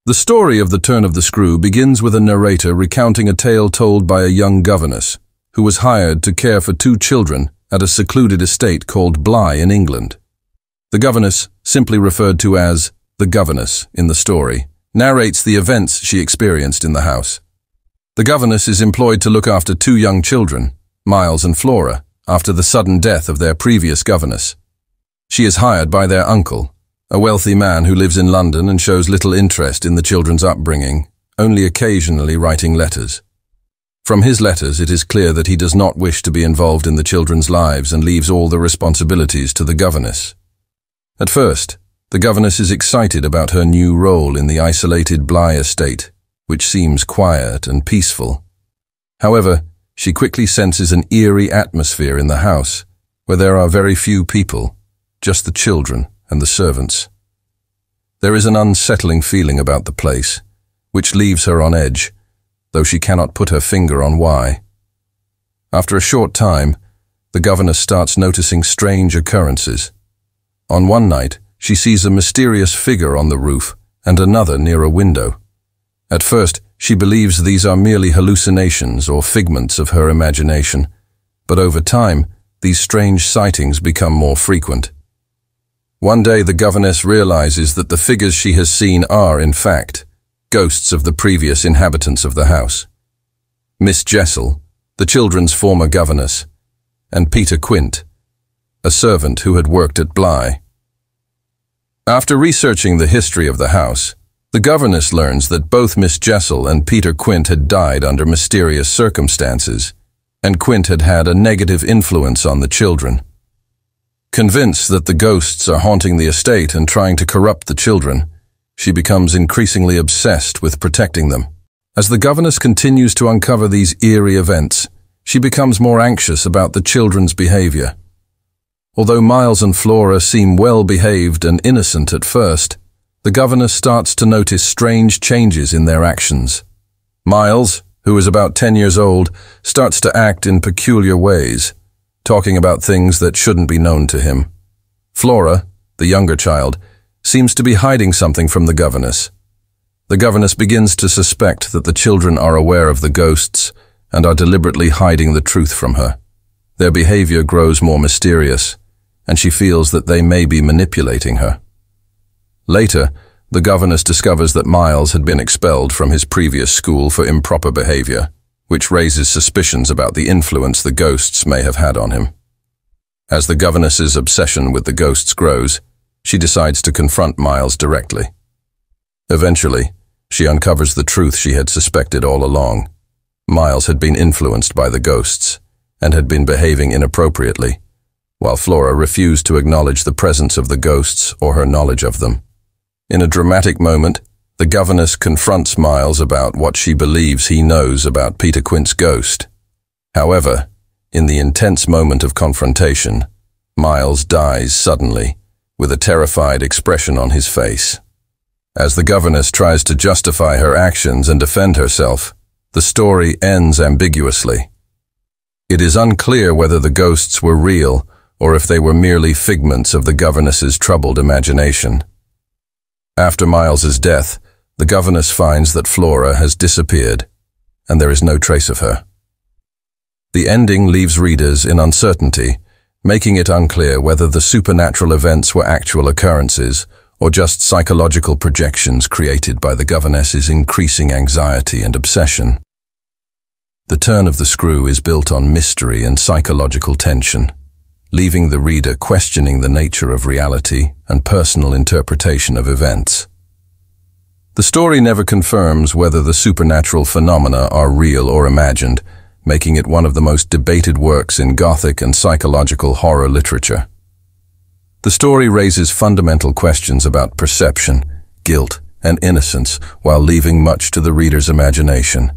The story of The Turn of the Screw begins with a narrator recounting a tale told by a young governess who was hired to care for two children at a secluded estate called Bly in England. The governess, simply referred to as the governess in the story, narrates the events she experienced in the house. The governess is employed to look after two young children, Miles and Flora, after the sudden death of their previous governess. She is hired by their uncle, a wealthy man who lives in London and shows little interest in the children's upbringing, only occasionally writing letters. From his letters, it is clear that he does not wish to be involved in the children's lives and leaves all the responsibilities to the governess. At first, the governess is excited about her new role in the isolated Bly estate, which seems quiet and peaceful. However, she quickly senses an eerie atmosphere in the house, where there are very few people, just the children and the servants. There is an unsettling feeling about the place, which leaves her on edge, though she cannot put her finger on why. After a short time, the governess starts noticing strange occurrences. On one night, she sees a mysterious figure on the roof and another near a window. At first, she believes these are merely hallucinations or figments of her imagination, but over time, these strange sightings become more frequent. One day, the governess realizes that the figures she has seen are, in fact, ghosts of the previous inhabitants of the house. Miss Jessel, the children's former governess, and Peter Quint, a servant who had worked at Bly. After researching the history of the house, the governess learns that both Miss Jessel and Peter Quint had died under mysterious circumstances, and Quint had had a negative influence on the children. Convinced that the ghosts are haunting the estate and trying to corrupt the children, she becomes increasingly obsessed with protecting them. As the governess continues to uncover these eerie events, she becomes more anxious about the children's behavior. Although Miles and Flora seem well-behaved and innocent at first, the governess starts to notice strange changes in their actions. Miles, who is about 10 years old, starts to act in peculiar ways, talking about things that shouldn't be known to him. Flora, the younger child, seems to be hiding something from the governess. The governess begins to suspect that the children are aware of the ghosts and are deliberately hiding the truth from her. Their behavior grows more mysterious, and she feels that they may be manipulating her. Later, the governess discovers that Miles had been expelled from his previous school for improper behavior, which raises suspicions about the influence the ghosts may have had on him. As the governess's obsession with the ghosts grows, she decides to confront Miles directly. Eventually, she uncovers the truth she had suspected all along. Miles had been influenced by the ghosts and had been behaving inappropriately, while Flora refused to acknowledge the presence of the ghosts or her knowledge of them. In a dramatic moment, the governess confronts Miles about what she believes he knows about Peter Quint's ghost. However, in the intense moment of confrontation, Miles dies suddenly, with a terrified expression on his face. As the governess tries to justify her actions and defend herself, the story ends ambiguously. It is unclear whether the ghosts were real or if they were merely figments of the governess's troubled imagination. After Miles's death, the governess finds that Flora has disappeared, and there is no trace of her. The ending leaves readers in uncertainty, making it unclear whether the supernatural events were actual occurrences or just psychological projections created by the governess's increasing anxiety and obsession. The Turn of the Screw is built on mystery and psychological tension, leaving the reader questioning the nature of reality and personal interpretation of events. The story never confirms whether the supernatural phenomena are real or imagined, making it one of the most debated works in Gothic and psychological horror literature. The story raises fundamental questions about perception, guilt, and innocence while leaving much to the reader's imagination.